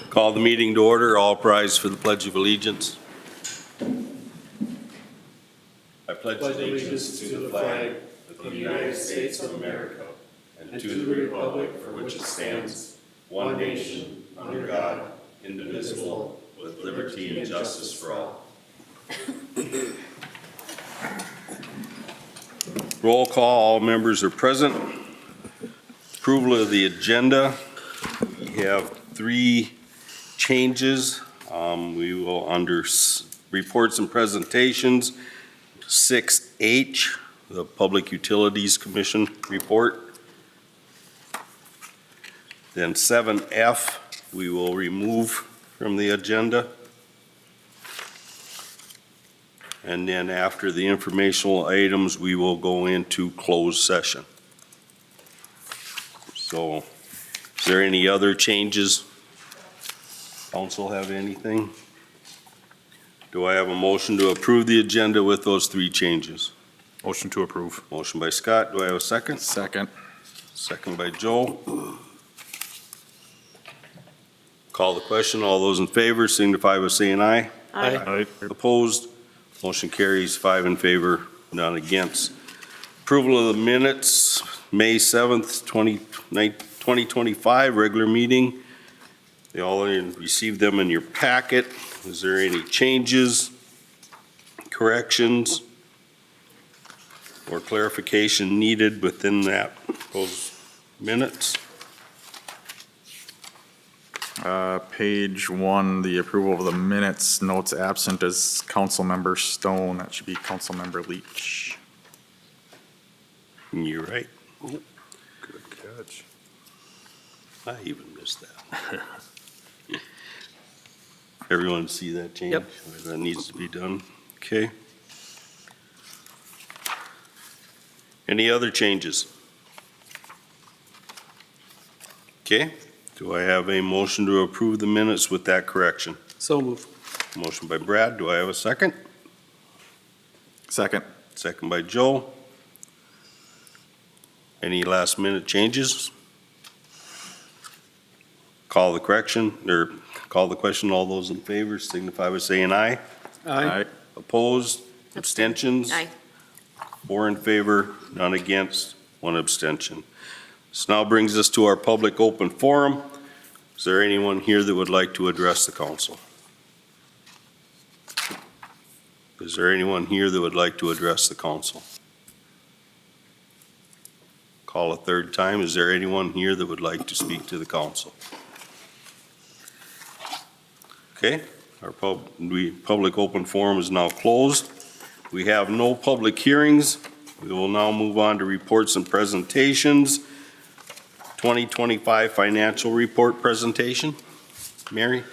Call the meeting to order. All rise for the Pledge of Allegiance. I pledge allegiance to the flag of the United States of America and to the republic for which it stands, one nation, under God, indivisible, with liberty and justice for all. Roll call. All members are present. Approval of the agenda. We have 3 changes. We will, under reports and presentations, 6H, the Public Utilities Commission report. Then 7F, we will remove from the agenda. And then after the informational items, we will go into closed session. So, is there any other changes? Council have anything? Do I have a motion to approve the agenda with those 3 changes? Motion to approve. Motion by Scott. Do I have a second? Second. Second by Joe. Call the question. All those in favor signify by saying aye. Aye. Opposed? Motion carries 5 in favor, none against. Approval of the minutes, May 7th, 2025, regular meeting. They all received them in your packet. Is there any changes, corrections, or clarification needed within those minutes? Page 1, the approval of the minutes, notes absent is Councilmember Stone. That should be Councilmember Leach. You're right. Good catch. I even missed that. Everyone see that change? Yep. That needs to be done. Okay. Any other changes? Okay. Do I have a motion to approve the minutes with that correction? So moved. Motion by Brad. Do I have a second? Second. Second by Joe. Any last minute changes? Call the correction, or call the question. All those in favor signify by saying aye. Aye. Opposed? Abstentions? Aye. 4 in favor, none against, 1 abstention. This now brings us to our public open forum. Is there anyone here that would like to address the council? Is there anyone here that would like to address the council? Call a third time. Is there anyone here that would like to speak to the council? Okay, our public open forum is now closed. We have no public hearings. We will now move on to reports and presentations. 2025 financial report presentation. Mary?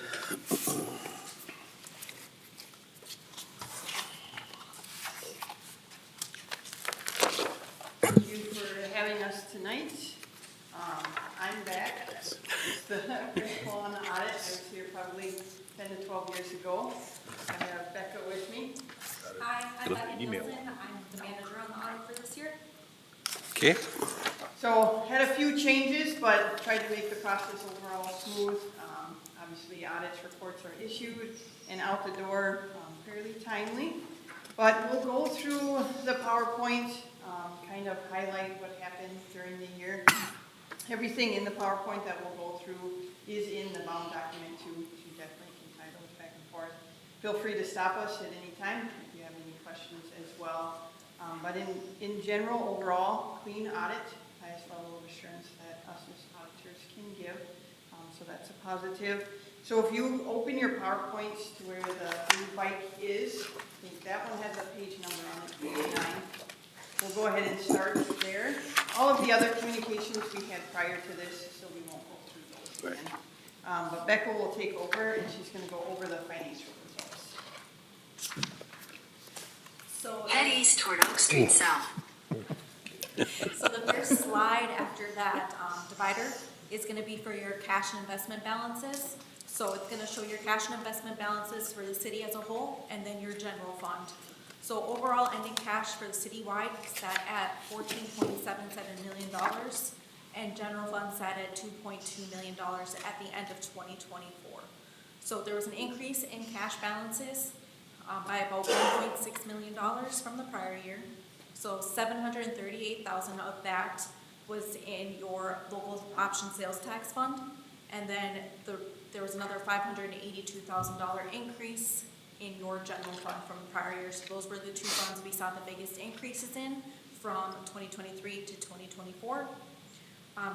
Thank you for having us tonight. I'm back. It's the principal on the audit. I was here probably 10 to 12 years ago. I have Becca with me. Hi, I'm Becca Email. Nielsen. I'm the manager on the audit for this year. Okay. So had a few changes, but tried to make the process overall smooth. Obviously, audits reports are issued and out the door fairly timely. But we'll go through the PowerPoint, kind of highlight what happened during the year. Everything in the PowerPoint that we'll go through is in the bound document too. So you definitely can tie those back and forth. Feel free to stop us at any time if you have any questions as well. But in general, overall, clean audit, highest level of assurance that us as auditors can give. So that's a positive. So if you open your PowerPoints to where the blue bike is, I think that one has a page number on it, page 9. We'll go ahead and start there. All of the other communications we had prior to this, so we won't go through those again. But Becca will take over and she's going to go over the financial results. So, Head east toward Oak Street South. so the first slide after that divider is going to be for your cash and investment balances. So it's going to show your cash and investment balances for the city as a whole, and then your general fund. So overall ending cash for the citywide sat at $14.77 million, and general fund sat at $2.2 million at the end of 2024. So there was an increase in cash balances by about $1.6 million from the prior year. So $738,000 of that was in your local option sales tax fund. And then there was another $582,000 increase in your general fund from the prior year. So those were the two funds we saw the biggest increases in from 2023 to 2024.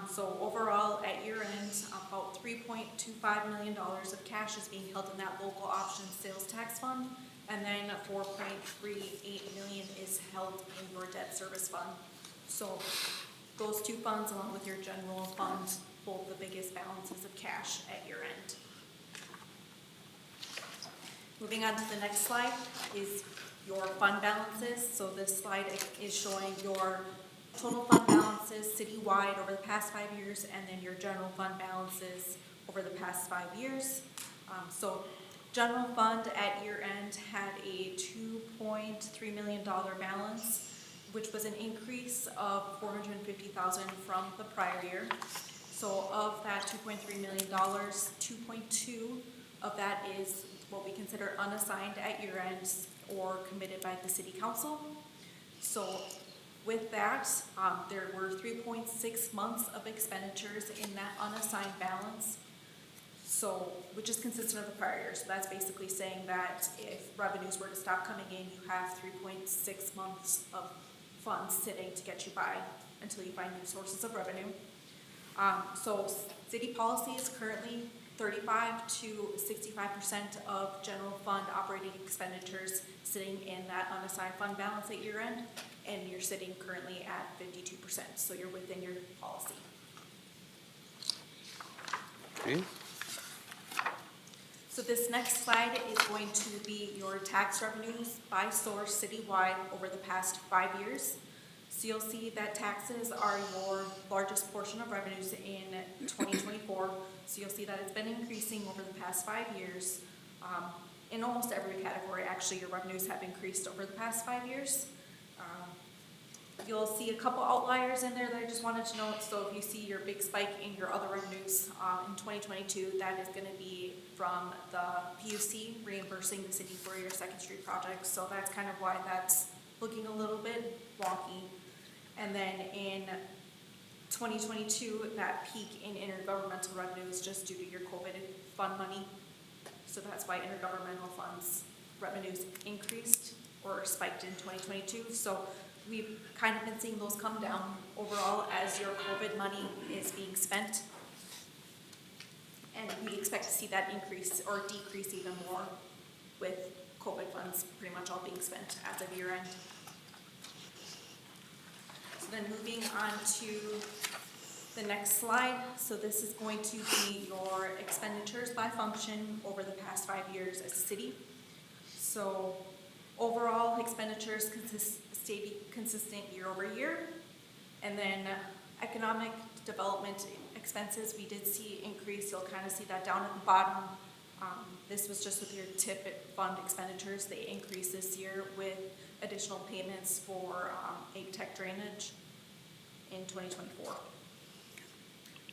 So overall, at year end, about $3.25 million of cash is being held in that local option sales tax fund, and then $4.38 million is held in your debt service fund. So those two funds, along with your general fund, hold the biggest balances of cash at year end. Moving on to the next slide is your fund balances. So this slide is showing your total fund balances citywide over the past 5 years, and then your general fund balances over the past 5 years. So general fund at year end had a $2.3 million balance, which was an increase of $450,000 from the prior year. So of that $2.3 million, 2.2 of that is what we consider unassigned at year end or committed by the city council. So with that, there were 3.6 months of expenditures in that unassigned balance, so which is consistent with the prior year. So that's basically saying that if revenues were to stop coming in, you have 3.6 months of funds sitting to get you by until you find new sources of revenue. So city policy is currently 35 to 65% of general fund operating expenditures sitting in that unassigned fund balance at year end, and you're sitting currently at 52%, so you're within your policy. Okay. So this next slide is going to be your tax revenues by source citywide over the past 5 years. So you'll see that taxes are your largest portion of revenues in 2024. So you'll see that it's been increasing over the past 5 years. In almost every category, actually, your revenues have increased over the past 5 years. You'll see a couple outliers in there that I just wanted to note. So if you see your big spike in your other revenues in 2022, that is going to be from the PUC reimbursing the city for your Second Street project. So that's kind of why that's looking a little bit wonky. And then in 2022, that peak in intergovernmental revenue is just due to your COVID fund money. So that's why intergovernmental funds revenues increased or spiked in 2022. So we've kind of been seeing those come down overall as your COVID money is being spent. And we expect to see that increase or decrease even more with COVID funds pretty much all being spent as of year end. So then moving on to the next slide. So this is going to be your expenditures by function over the past 5 years as a city. So overall expenditures stayed consistent year over year. And then economic development expenses, we did see increase. You'll kind of see that down at the bottom. This was just with your TIP fund expenditures. They increased this year with additional payments for egg tech drainage in 2024.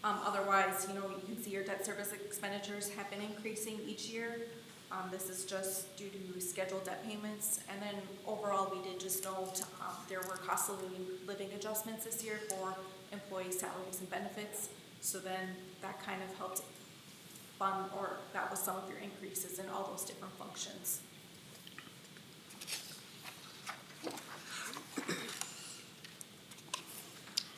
Otherwise, you can see your debt service expenditures have been increasing each year. This is just due to scheduled debt payments. And then overall, we did just note there were cost of living adjustments this year for employee salaries and benefits. So then that kind of helped fund, or that was some of your increases in all those different functions.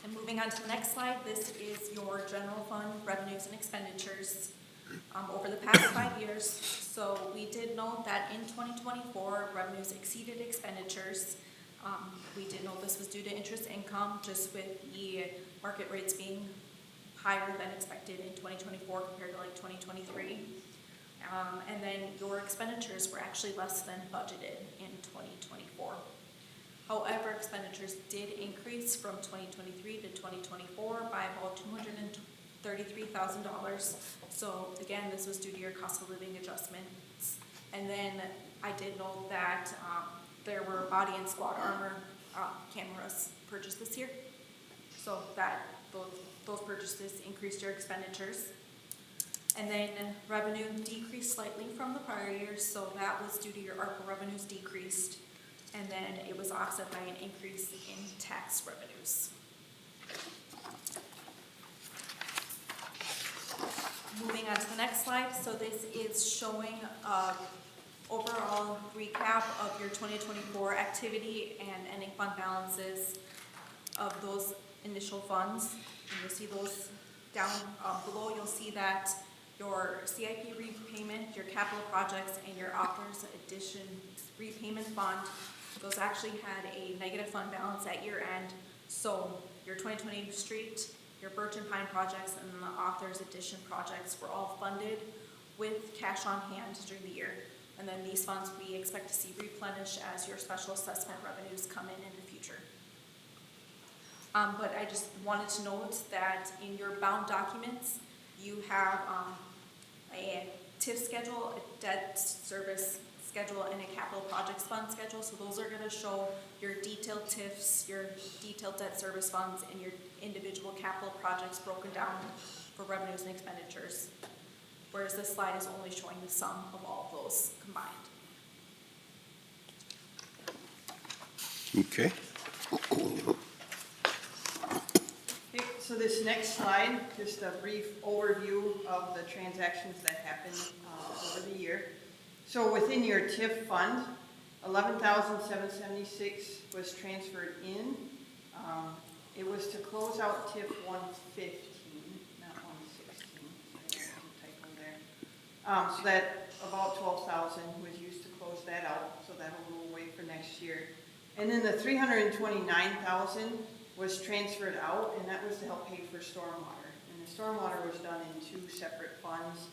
And moving on to the next slide, this is your general fund revenues and expenditures over the past 5 years. So we did note that in 2024, revenues exceeded expenditures. We did note this was due to interest income, just with the market rates being higher than expected in 2024 compared to like 2023. And then your expenditures were actually less than budgeted in 2024. However, expenditures did increase from 2023 to 2024 by about $233,000. So again, this was due to your cost of living adjustments. And then I did note that there were body and squad armor cameras purchased this year. So that those purchases increased your expenditures. And then revenue decreased slightly from the prior year, so that was due to your ARPA revenues decreased. And then it was offset by an increase in tax revenues. Moving on to the next slide, so this is showing overall recap of your 2024 activity and ending fund balances of those initial funds. And you'll see those down below. You'll see that your CIP repayment, your capital projects, and your author's addition repayment fund, those actually had a negative fund balance at year end. So your 2020 street, your Birch and Pine projects, and the author's addition projects were all funded with cash on hand during the year. And then these funds we expect to see replenish as your special assessment revenues come in the future. But I just wanted to note that in your bound documents, you have a TIF schedule, a debt service schedule, and a capital projects fund schedule. So those are going to show your detailed TIFs, your detailed debt service funds, and your individual capital projects broken down for revenues and expenditures. Whereas this slide is only showing the sum of all of those combined. Okay. Okay, so this next slide, just a brief overview of the transactions that happened over the year. So within your TIF fund, $11,776 was transferred in. It was to close out TIF 115, not 116. Some typo there. So that about 12,000 was used to close that out. So that'll go away for next year. And then the 329,000 was transferred out, and that was to help pay for stormwater. And the stormwater was done in two separate funds.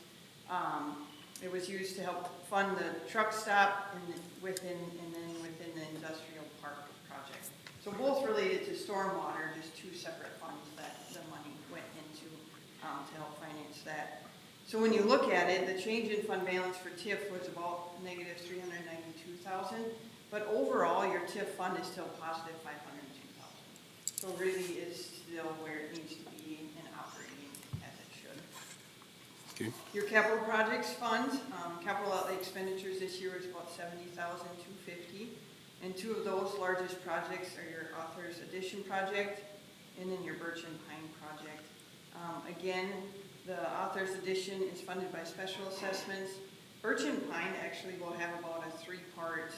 It was used to help fund the truck stop and then within the industrial park project. So both related to stormwater, just two separate funds that the money went into to help finance that. So when you look at it, the change in fund balance for TIF was about negative 392,000, but overall your TIF fund is still positive 502,000. So really is still where it needs to be and operating as it should. Okay. Your capital projects fund, capital outlay expenditures this year is about $70,250. And two of those largest projects are your author's addition project and then your Birch and Pine project. Again, the author's addition is funded by special assessments. Birch and Pine actually will have about a three-part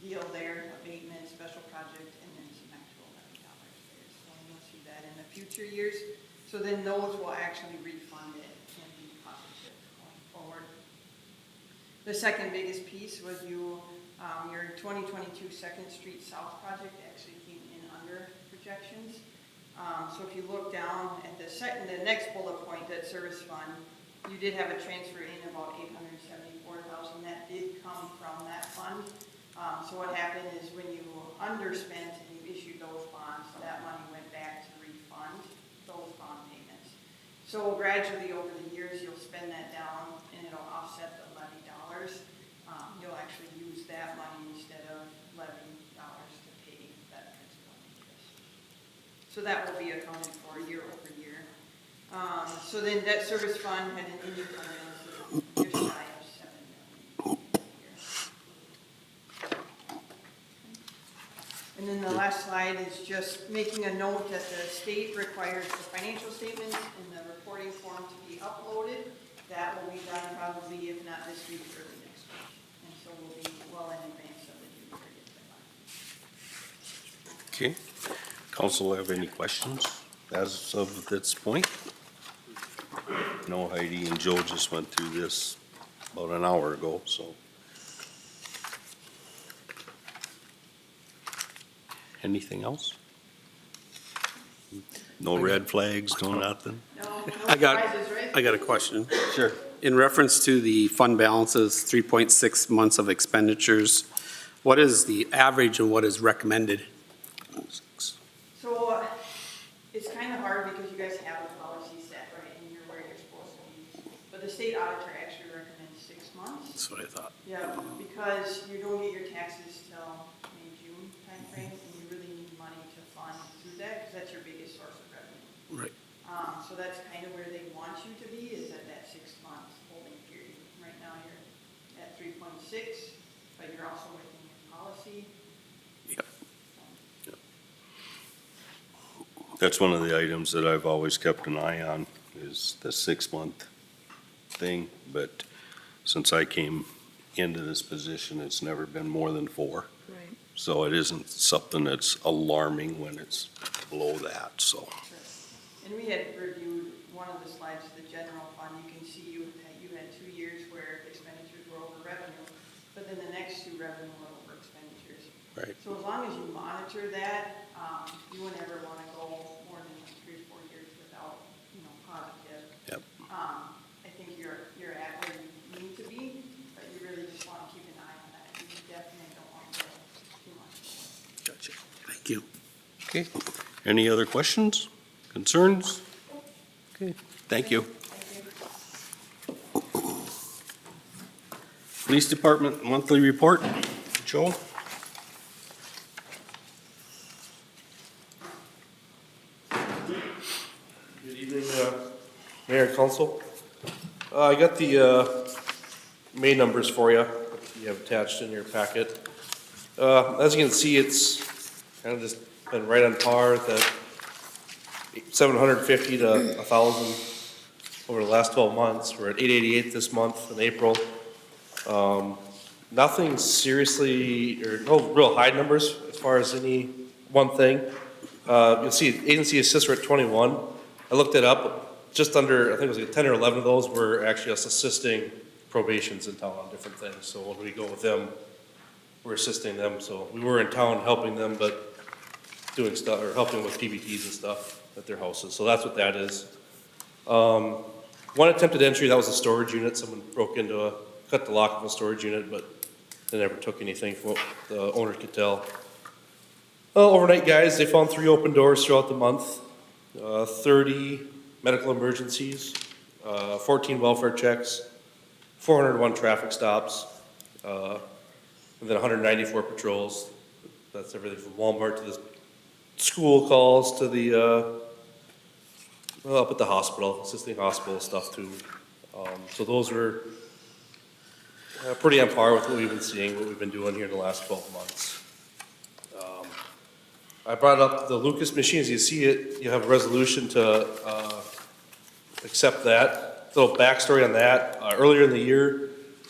deal there, abatement, special project, and then some actual levy dollars there. So you'll see that in the future years. So then those will actually refund it and be positive going forward. The second biggest piece was your 2022 Second Street South project actually came in under projections. So if you look down at the next bullet point, debt service fund, you did have a transfer in about $874,000. That did come from that fund. So what happened is when you underspent and you issued those bonds, that money went back to refund those bond payments. So gradually over the years, you'll spend that down and it'll offset the levy dollars. You'll actually use that money instead of levy dollars to pay that principal and interest. So that will be accounted for year over year. So then debt service fund had an ending fund balance of just shy of $7 million. And then the last slide is just making a note that the state requires the financial statements and the reporting form to be uploaded. That will be done probably, if not this week, early next week. And so we'll be well in advance of the due period. Okay. Council have any questions as of this point? No, Heidi and Joe just went through this about an hour ago, so. Anything else? No red flags, no nothing? No I got- surprises, right? I got a question. Sure. In reference to the fund balances, 3.6 months of expenditures, what is the average and what is recommended? So it's kind of hard because you guys have a policy set, right, and you're where you're supposed to be. But the state auditor actually recommends 6 months. That's what I thought. Yeah, because you don't get your taxes till May, June timeframe, and you really need money to fund through that, because that's your biggest source of revenue. Right. So that's kind of where they want you to be, is at that 6 month holding period. Right now, you're at 3.6, but you're also within your policy. Yep. That's one of the items that I've always kept an eye on, is the 6 month thing. But since I came into this position, it's never been more than 4. Right. So it isn't something that's alarming when it's below that, so. And we had reviewed one of the slides, the general fund. You can see you had 2 years where expenditures were over revenue, but then the next 2 revenue were over expenditures. Right. So as long as you monitor that, you would never want to go more than 3 or 4 years without, positive. Yep. I think you're at where you need to be, but you really just want to keep an eye on that. You definitely don't want to go too much. Gotcha. Thank you. Okay. Any other questions, concerns? Okay, thank you. Police Department monthly report. Joe? Good evening, Mayor and Council. I got the May numbers for you, you have attached in your packet. As you can see, it's kind of just been right on par with that 750 to 1,000 over the last 12 months. We're at 888 this month in April. Nothing seriously, or no real high numbers as far as any one thing. You'll see agency assists are at 21. I looked it up, just under, I think it was like 10 or 11 of those were actually us assisting probations in town on different things. So when we go with them, we're assisting them. So we were in town helping them, but doing stuff, or helping with PBTs and stuff at their houses. So that's what that is. One attempted entry, that was a storage unit. Someone broke into cut the lock of a storage unit, but they never took anything from what the owner could tell. Well, overnight guys, they found 3 open doors throughout the month, 30 medical emergencies, 14 welfare checks, 401 traffic stops, and then 194 patrols. That's everything from Walmart to the school calls to the, up at the hospital, assisting hospital stuff too. So those were pretty on par with what we've been seeing, what we've been doing here in the last 12 months. I brought up the Lucas machines. You see it, you have a resolution to accept that. A little backstory on that. Earlier in the year,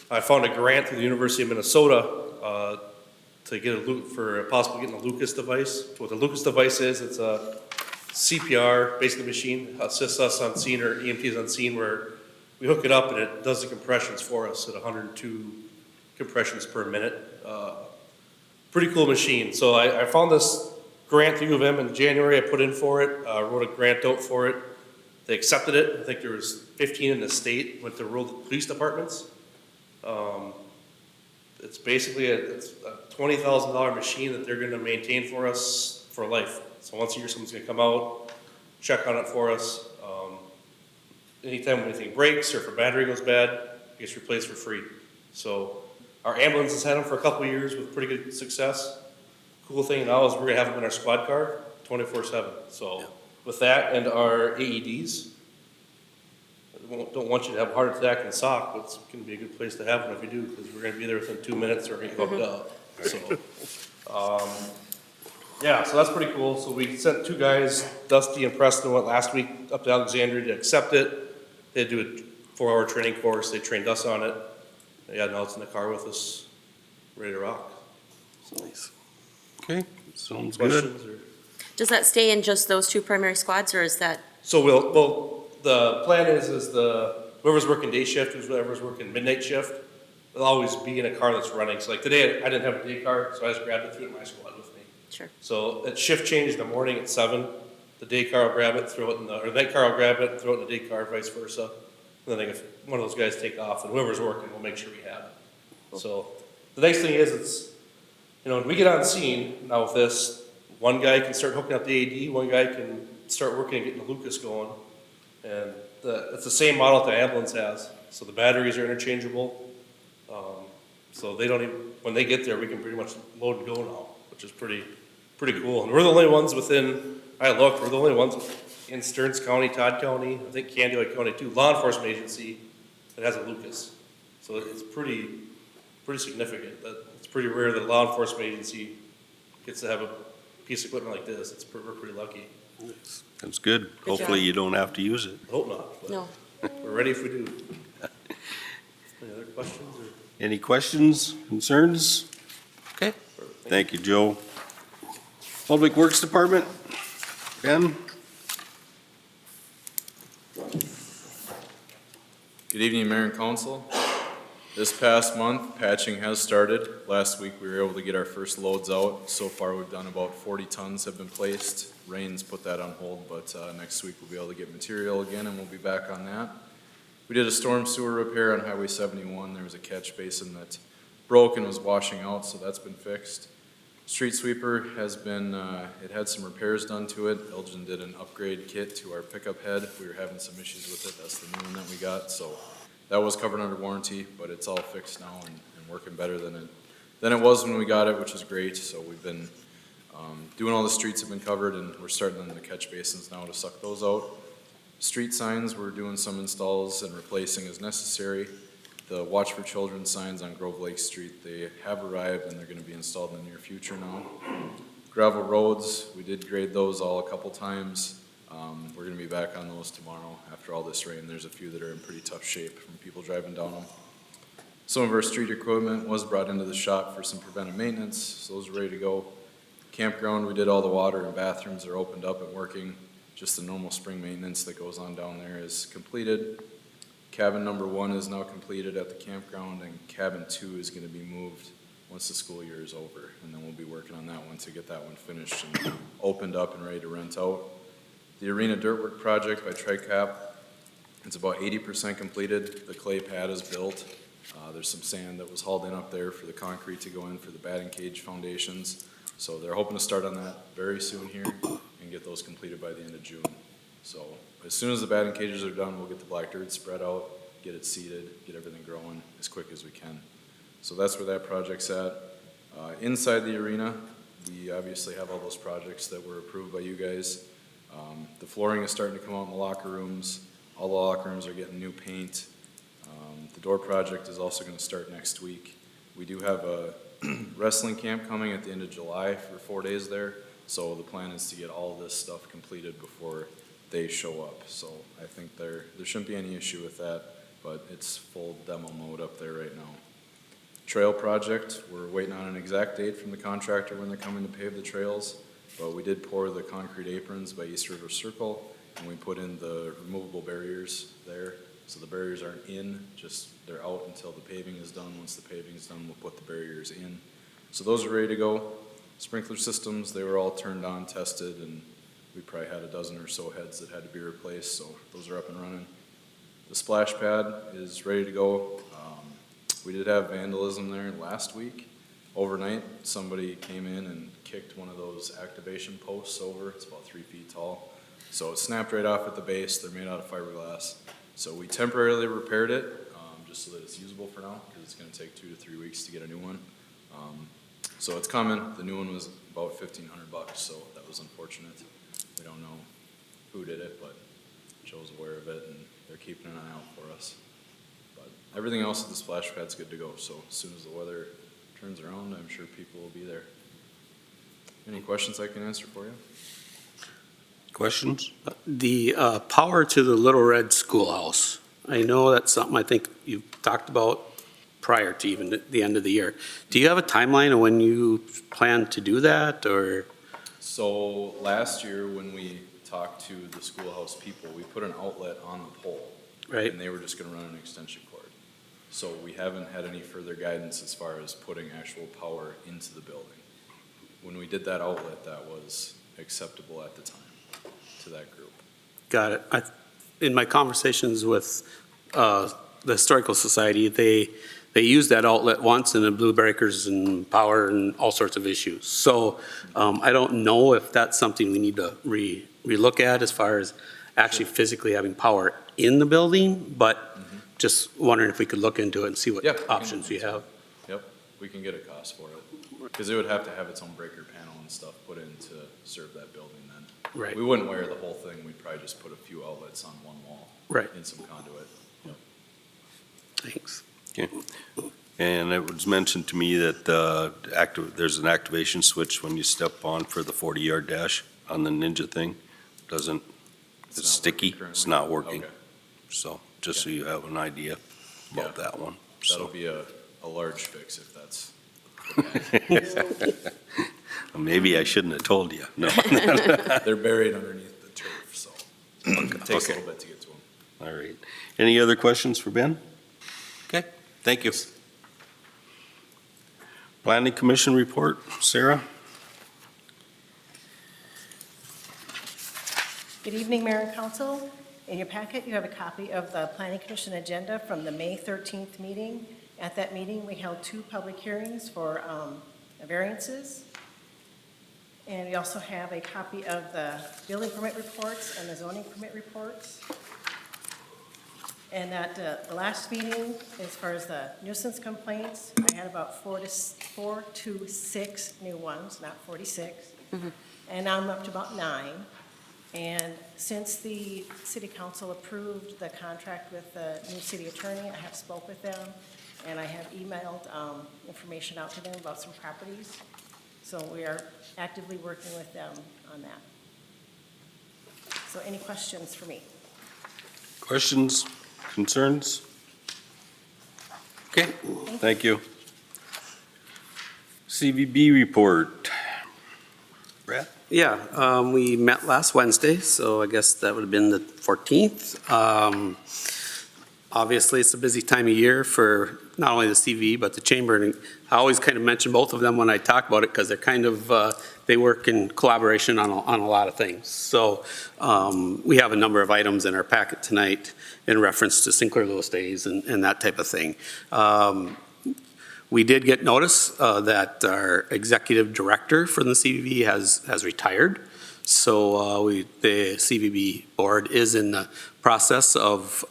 I found a grant through the University of Minnesota to get for possibly getting a Lucas device. What the Lucas device is, it's a CPR, basically machine, assists us on scene, or EMTs on scene, where we hook it up and it does the compressions for us at 102 compressions per minute. Pretty cool machine. So I found this grant through U of M in January. I put in for it, wrote a grant out for it. They accepted it. I think there was 15 in the state, went to rural police departments. It's basically it's a $20,000 machine that they're gonna maintain for us for life. So once a year, someone's gonna come out, check on it for us. Anytime anything breaks or if a battery goes bad, it gets replaced for free. So our ambulance has had them for a couple of years with pretty good success. Cool thing now is we're gonna have them in our squad car 24/7. So with that and our AEDs, don't want you to have a heart attack in Sauk, but it's gonna be a good place to have one if you do, because we're gonna be there within 2 minutes or get hooked up. So, yeah, so that's pretty cool. So we sent 2 guys, Dusty and Preston, went last week up to Alexandria to accept it. They had to do a 4-hour training course. They trained us on it. Yeah, now it's in the car with us, ready to rock. So, Okay, sounds good. questions or? Does that stay in just those 2 primary squads, or is that, So well, the plan is whoever's working day shift, whoever's working midnight shift, they'll always be in a car that's running. So like today, I didn't have a day car, so I just grabbed it, threw it in my squad with me. sure, So at shift change in the morning at 7, the day car will grab it, throw it in the, or the night car will grab it, throw it in the day car, vice versa. And then if one of those guys take off, and whoever's working, we'll make sure we have it. So the nice thing is it's, when we get on scene now with this, one guy can start hooking up the AED, one guy can start working and getting the Lucas going. And it's the same model that the ambulance has. So the batteries are interchangeable. So they don't even, when they get there, we can pretty much load and go now, which is pretty cool. And we're the only ones we're the only ones in Stearns County, Todd County, I think Candy Lake County too, law enforcement agency that has a Lucas. So it's pretty significant. That it's pretty rare that a law enforcement agency gets to have a piece of equipment like this. We're pretty lucky. That's good. Hopefully job. you don't have to use it. I hope not, but No. we're ready if we do. Any other questions or? Any questions, concerns? Okay, thank you, Joe. Public Works Department, Ben? Good evening, Mayor and Council. This past month, patching has started. Last week, we were able to get our first loads out. So far, we've done about 40 tons have been placed. Rains put that on hold, but next week we'll be able to get material again, and we'll be back on that. We did a storm sewer repair on Highway 71. There was a catch basin that broke and was washing out, so that's been fixed. Street sweeper has been, it had some repairs done to it. Elgin did an upgrade kit to our pickup head. We were having some issues with it. That's the new one that we got, so that was covered under warranty, but it's all fixed now and working better than it was when we got it, which is great. So we've been doing all the streets have been covered, and we're starting on the catch basins now to suck those out. Street signs, we're doing some installs and replacing as necessary. The Watch for Children signs on Grove Lake Street, they have arrived and they're gonna be installed in the near future now. Gravel roads, we did grade those all a couple times. We're gonna be back on those tomorrow after all this rain. There's a few that are in pretty tough shape from people driving down them. Some of our street equipment was brought into the shop for some preventive maintenance, so those are ready to go. Campground, we did all the water and bathrooms are opened up and working. Just the normal spring maintenance that goes on down there is completed. Cabin number 1 is now completed at the campground, and cabin 2 is gonna be moved once the school year is over. And then we'll be working on that one to get that one finished and opened up and ready to rent out. The arena dirt work project by TriCap, it's about 80% completed. The clay pad is built. There's some sand that was hauled in up there for the concrete to go in for the batting cage foundations. So they're hoping to start on that very soon here and get those completed by the end of June. So as soon as the batting cages are done, we'll get the black dirt spread out, get it seeded, get everything growing as quick as we can. So that's where that project's at. Inside the arena, we obviously have all those projects that were approved by you guys. The flooring is starting to come out in the locker rooms. All the locker rooms are getting new paint. The door project is also gonna start next week. We do have a wrestling camp coming at the end of July for 4 days there. So the plan is to get all this stuff completed before they show up. So I think there shouldn't be any issue with that, but it's full demo mode up there right now. Trail project, we're waiting on an exact date from the contractor when they're coming to pave the trails, but we did pour the concrete aprons by East River Circle, and we put in the removable barriers there. So the barriers aren't in, just they're out until the paving is done. Once the paving is done, we'll put the barriers in. So those are ready to go. Sprinkler systems, they were all turned on, tested, and we probably had a dozen or so heads that had to be replaced, so those are up and running. The splash pad is ready to go. We did have vandalism there last week. Overnight, somebody came in and kicked one of those activation posts over. It's about 3 feet tall. So it snapped right off at the base. They're made out of fiberglass. So we temporarily repaired it, just so that it's usable for now, because it's gonna take 2 to 3 weeks to get a new one. So it's coming. The new one was about $1,500, so that was unfortunate. We don't know who did it, but Joe's aware of it, and they're keeping an eye out for us. But everything else at the splash pad's good to go, so as soon as the weather turns around, I'm sure people will be there. Any questions I can answer for you? Questions? The power to the Little Red Schoolhouse, I know that's something I think you've talked about prior to even the end of the year. Do you have a timeline of when you plan to do that, or? So last year, when we talked to the schoolhouse people, we put an outlet on the pole. Right. And they were just gonna run an extension cord. So we haven't had any further guidance as far as putting actual power into the building. When we did that outlet, that was acceptable at the time to that group. Got it. In my conversations with the Historical Society, they used that outlet once and it blew breakers and power and all sorts of issues. So I don't know if that's something we need to relook at as far as actually physically having power in the building, but just wondering if we could look into it and see what Yeah, we can options look we into have. Yep, we can get a cost for it. Because it would have to have its own breaker panel and stuff put in to serve that building then. Right. We wouldn't wire the whole thing, we'd probably just put a few outlets on one wall. Right. And some conduit. Thanks. And it was mentioned to me that there's an activation switch when you step on for the 40-yard dash on the Ninja thing. It's not sticky, working it's currently? not working. Okay. So, just so you have an idea about Yeah. that one. That'll So, be a large fix if that's. maybe I shouldn't have told you, no. They're buried underneath the turf, so it takes a Okay. little bit to get to them. All right. Any other questions for Ben? Okay, thank you. Planning Commission report, Sarah? Good evening, Mayor and Council. In your packet, you have a copy of the Planning Commission agenda from the May 13th meeting. At that meeting, we held 2 public hearings for variances. And we also have a copy of the building permit reports and the zoning permit reports. And at the last meeting, as far as the nuisance complaints, I had about 4 to 6 new ones, not 46. And now I'm up to about 9. And since the city council approved the contract with the new city attorney, I have spoke with them, and I have emailed information out to them about some properties. So we are actively working with them on that. So any questions for me? Questions, concerns? Okay, thank you. CVB report. Brad? Yeah, we met last Wednesday, so I guess that would have been the 14th. Obviously, it's a busy time of year for not only the CV, but the chamber. And I always kind of mention both of them when I talk about it because they're kind of, they work in collaboration on a lot of things. So we have a number of items in our packet tonight in reference to Sinclair Lewis Days and that type of thing. We did get notice that our executive director for the CVB has retired. So the CVB board is in the process of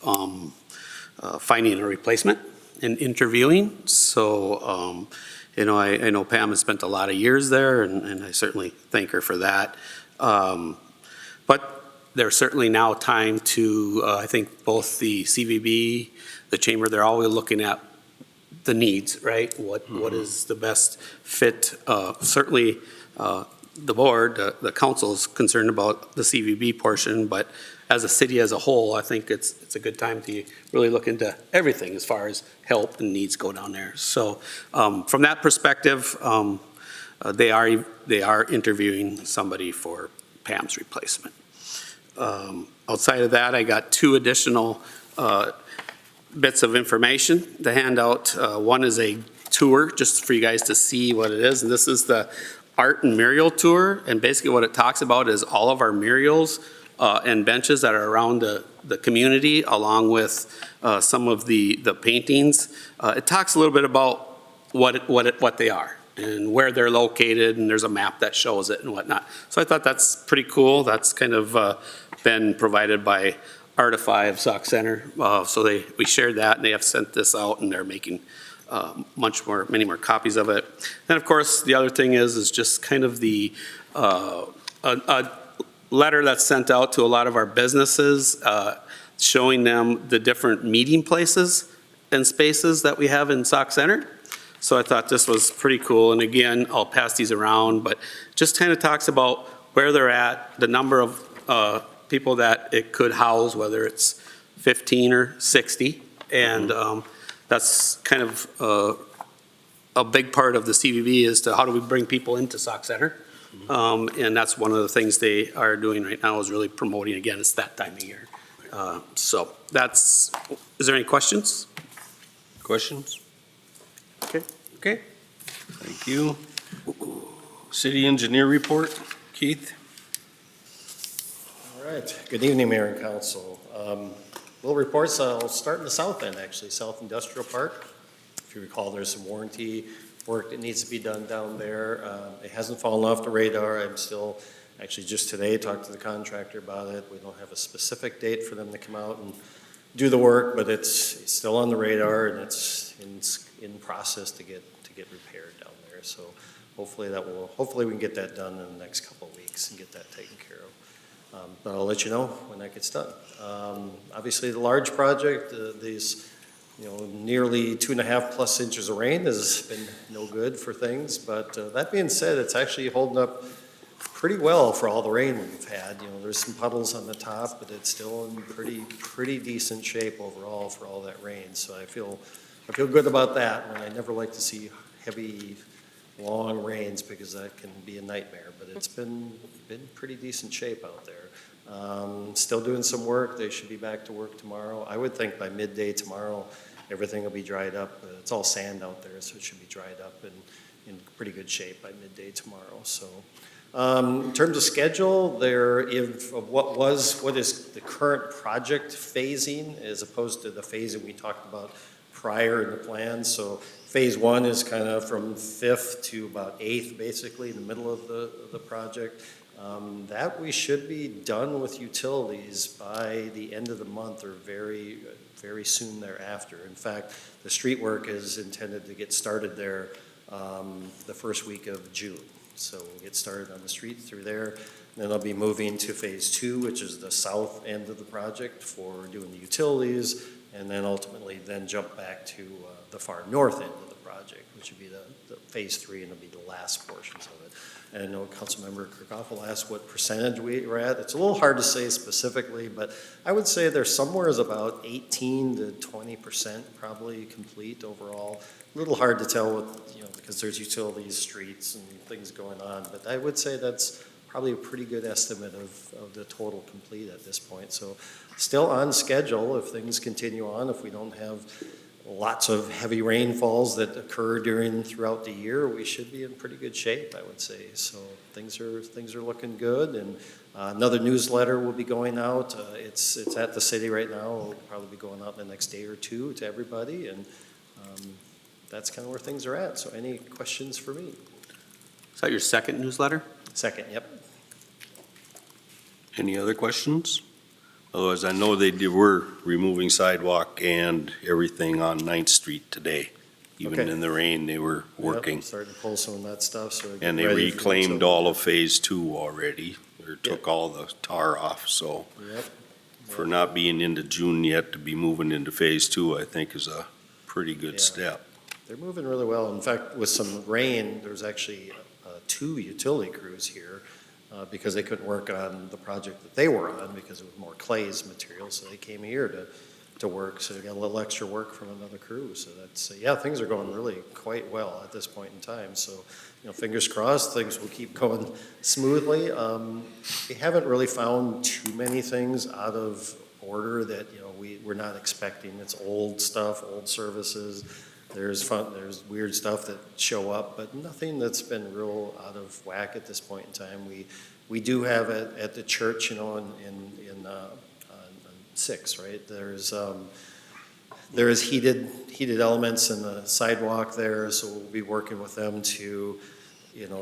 finding a replacement and interviewing. So, I know Pam has spent a lot of years there, and I certainly thank her for that. But there's certainly now time to, I think both the CVB, the chamber, they're always looking at the needs, right? What is the best fit? Certainly, the board, the council is concerned about the CVB portion, but as a city as a whole, I think it's a good time to really look into everything as far as help and needs go down there. So from that perspective, they are interviewing somebody for Pam's replacement. Outside of that, I got 2 additional bits of information to hand out. One is a tour just for you guys to see what it is, and this is the art and mural tour, and basically what it talks about is all of our murals and benches that are around the community, along with some of the paintings. It talks a little bit about what they are and where they're located, and there's a map that shows it and whatnot. So I thought that's pretty cool. That's kind of been provided by Artify of Sauk Center. So we shared that, and they have sent this out, and they're making many more copies of it. And of course, the other thing is just kind of the a letter that's sent out to a lot of our businesses, showing them the different meeting places and spaces that we have in Sauk Center. So I thought this was pretty cool. And again, I'll pass these around, but just kind of talks about where they're at, the number of people that it could house, whether it's 15 or 60. And that's kind of a big part of the CVB is to how do we bring people into Sauk Center? And that's one of the things they are doing right now is really promoting, again, it's that time of year. So is there any questions? Questions? Okay. Okay, thank you. City engineer report, Keith? All right, good evening, Mayor and Council. Little reports, I'll start in the south end, actually, South Industrial Park. If you recall, there's some warranty work that needs to be done down there. It hasn't fallen off the radar. I'm still, actually just today, talked to the contractor about it. We don't have a specific date for them to come out and do the work, but it's still on the radar, and it's in process to get repaired down there. So hopefully we can get that done in the next couple of weeks and get that taken care of. But I'll let you know when that gets done. Obviously, the large project, these, nearly 2.5+ inches of rain has been no good for things. But that being said, it's actually holding up pretty well for all the rain we've had. There's some puddles on the top, but it's still in pretty decent shape overall for all that rain. So I feel good about that. And I never like to see heavy, long rains because that can be a nightmare. But it's been pretty decent shape out there. Still doing some work. They should be back to work tomorrow. I would think by midday tomorrow, everything will be dried up. It's all sand out there, so it should be dried up and in pretty good shape by midday tomorrow. So in terms of schedule, what is the current project phasing as opposed to the phasing we talked about prior in the plan. So phase 1 is kind of from 5th to about 8th, basically in the middle of the project. That we should be done with utilities by the end of the month or very, very soon thereafter. In fact, the street work is intended to get started there the first week of June. So we'll get started on the street through there. Then I'll be moving to phase 2, which is the south end of the project for doing the utilities, and then ultimately then jump back to the far north end of the project, which would be the phase 3, and it'll be the last portions of it. And I know Councilmember Kirkhoff asked what percentage we were at. It's a little hard to say specifically, but I would say there's somewhere is about 18 to 20% probably complete overall. A little hard to tell with, because there's utilities, streets, and things going on, but I would say that's probably a pretty good estimate of the total complete at this point. So still on schedule if things continue on, if we don't have lots of heavy rainfalls that occur throughout the year, we should be in pretty good shape, I would say. So things are looking good, and another newsletter will be going out. It's at the city right now. It'll probably be going out in the next day or two to everybody, and that's kind of where things are at. So any questions for me? Is that your second newsletter? Second, yep. Any other questions? Otherwise, I know they were removing sidewalk and everything on 9th Street today. Even Okay. in the rain, they were working. Yep, starting to pull some of that stuff. So we're And they getting ready for reclaimed the- all of phase 2 already, or took all the tar off, so Yep. for not being into June yet, to be moving into phase 2, I think is a pretty good Yeah. step. They're moving really well. In fact, with some rain, there's actually 2 utility crews here because they couldn't work on the project that they were on because it was more clays material. So they came here to work. So they got a little extra work from another crew. So that's, things are going really quite well at this point in time. So, fingers crossed, things will keep going smoothly. We haven't really found too many things out of order that, we're not expecting. It's old stuff, old services. There's weird stuff that show up, but nothing that's been real out of whack at this point in time. We do have at the church, in 6, right? There is heated elements in the sidewalk there, so we'll be working with them to,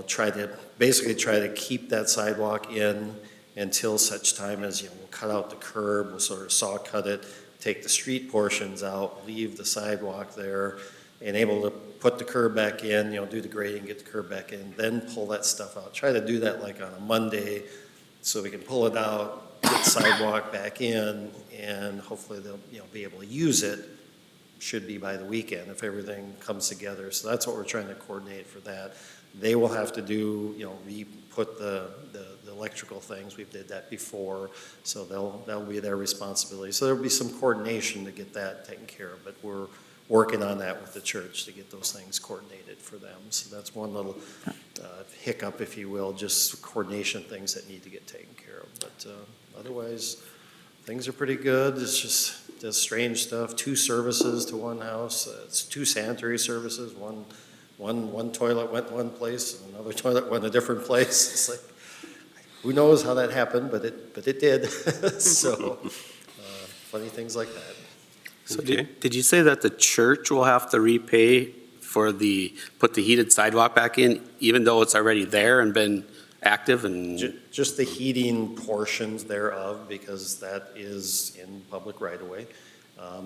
try to keep that sidewalk in until such time as, we'll cut out the curb, we'll sort of saw cut it, take the street portions out, leave the sidewalk there, and able to put the curb back in, do the grading, get the curb back in, then pull that stuff out. Try to do that like on a Monday so we can pull it out, get the sidewalk back in, and hopefully they'll, be able to use it, should be by the weekend if everything comes together. So that's what we're trying to coordinate for that. They will have to do, put the electrical things. We've did that before, so that'll be their responsibility. So there'll be some coordination to get that taken care of, but we're working on that with the church to get those things coordinated for them. So that's one little hiccup, if you will, just coordination things that need to get taken care of. But otherwise, things are pretty good. It's just the strange stuff. 2 services to one house. It's 2 sanitary services. One toilet went one place, and another toilet went a different place. It's like, who knows how that happened, but it did. So funny things like that. So Okay. did you say that the church will have to repay for put the heated sidewalk back in, even though it's already there and been active and? Just the heating portions thereof, because that is in public right of way.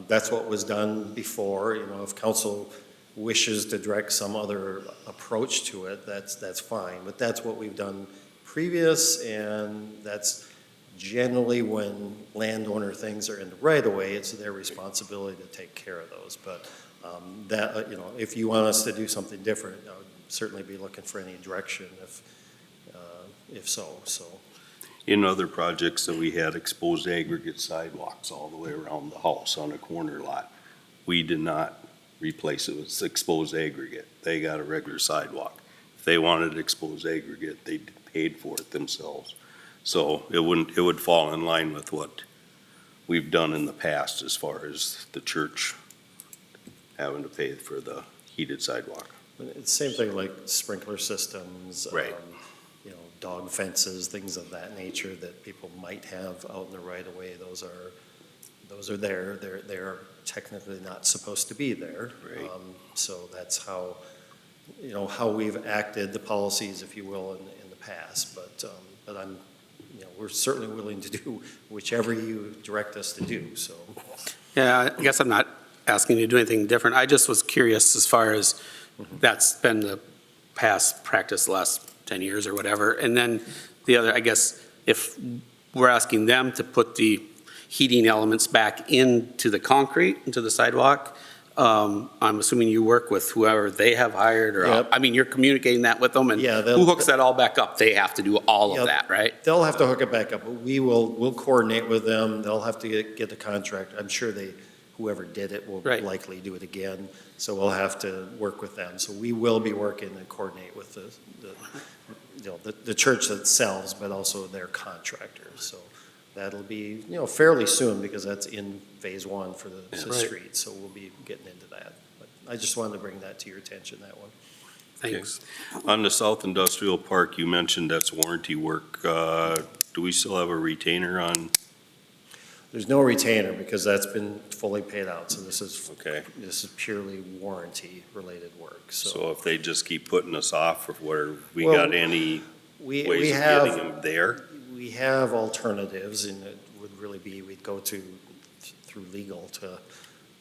That's what was done before. If council wishes to direct some other approach to it, that's fine. But that's what we've done previous, and that's generally when landowner things are in the right of way, it's their responsibility to take care of those. But that, if you want us to do something different, I would certainly be looking for any direction if so. In other projects that we had exposed aggregate sidewalks all the way around the house on a corner lot. We did not replace it with exposed aggregate. They got a regular sidewalk. If they wanted exposed aggregate, they paid for it themselves. So it would fall in line with what we've done in the past as far as the church having to pay for the heated sidewalk. It's the same thing like sprinkler systems. Right. Dog fences, things of that nature that people might have out in the right of way. Those are there. They're technically not supposed to be there. Right. So that's how, how we've acted, the policies, if you will, in the past. But I'm, we're certainly willing to do whichever you direct us to do, so. Yeah, I guess I'm not asking you to do anything different. I just was curious as far as that's been the past practice the last 10 years or whatever. And then the other, I guess, if we're asking them to put the heating elements back into the concrete, into the sidewalk, I'm assuming you work with whoever they have hired or, Yep. I mean, you're communicating that with them and Yeah, who hooks that all back up? They have to do all Yeah. of that, right? They'll have to hook it back up, but we'll coordinate with them. They'll have to get the contract. I'm sure whoever did it will Right. likely do it again. So we'll have to work with them. So we will be working and coordinate with the church themselves, but also their contractors. So that'll be, fairly soon because that's in phase one for the Yeah. Right. street. So we'll be getting into that. But I just wanted to bring that to your attention, that one. Thanks. On the South Industrial Park, you mentioned that's warranty work. Do we still have a retainer on? There's no retainer because that's been fully paid out. So this is Okay. purely warranty-related work. So if they just keep putting us off of where we Well, got any we ways of have. getting them there? We have alternatives, and it would really be, we'd go through legal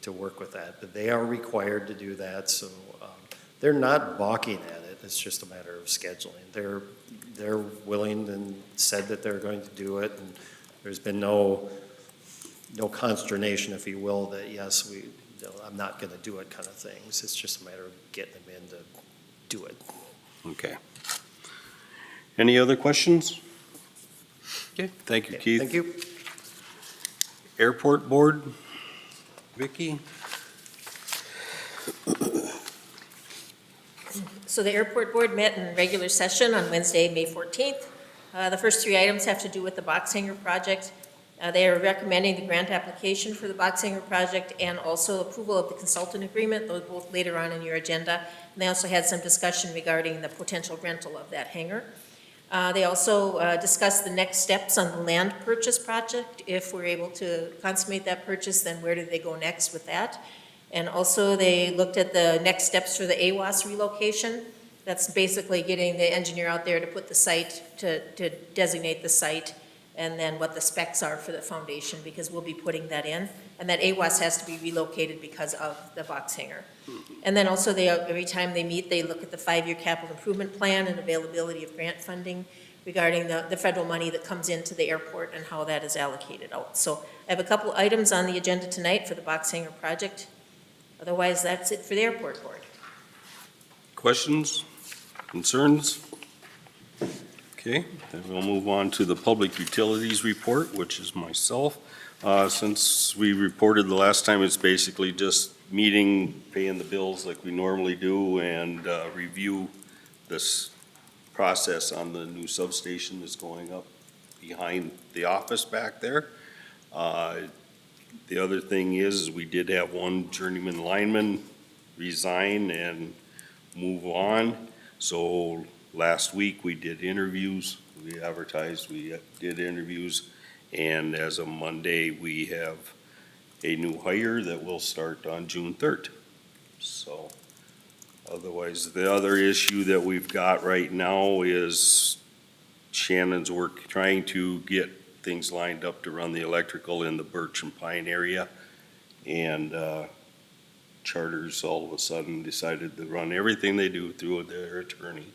to work with that, but they are required to do that, so they're not balking at it, it's just a matter of scheduling. They're willing and said that they're going to do it, and there's been no consternation, if you will, that yes, I'm not gonna do it kind of things. It's just a matter of getting them in to do it. Okay. Any other questions? Okay, thank you, Okay, Keith. Thank you. Airport Board, Vicky? So the airport board met in regular session on Wednesday, May 14th. The first three items have to do with the box hanger project. They are recommending the grant application for the box hanger project and also approval of the consultant agreement, those both later on in your agenda. And they also had some discussion regarding the potential rental of that hangar. They also discussed the next steps on the land purchase project. If we're able to consummate that purchase, then where do they go next with that? And also they looked at the next steps for the AWAS relocation. That's basically getting the engineer out there to put the site, to designate the site, and then what the specs are for the foundation, because we'll be putting that in. And that AWAS has to be relocated because of the box hangar. And then also every time they meet, they look at the 5-year capital improvement plan and availability of grant funding regarding the federal money that comes into the airport and how that is allocated out. So I have a couple items on the agenda tonight for the box hangar project. Otherwise, that's it for the airport board. Questions, concerns? Okay, then we'll move on to the Public Utilities Report, which is myself. Since we reported the last time, it's basically just meeting, paying the bills like we normally do, and review this process on the new substation that's going up behind the office back there. The other thing is we did have one journeyman lineman resign and move on. So last week, we did interviews, we advertised, we did interviews, and as of Monday, we have a new hire that will start on June 3rd. So otherwise, the other issue that we've got right now is Shannon's work, trying to get things lined up to run the electrical in the Birch and Pine area. And Charters all of a sudden decided to run everything they do through their attorney.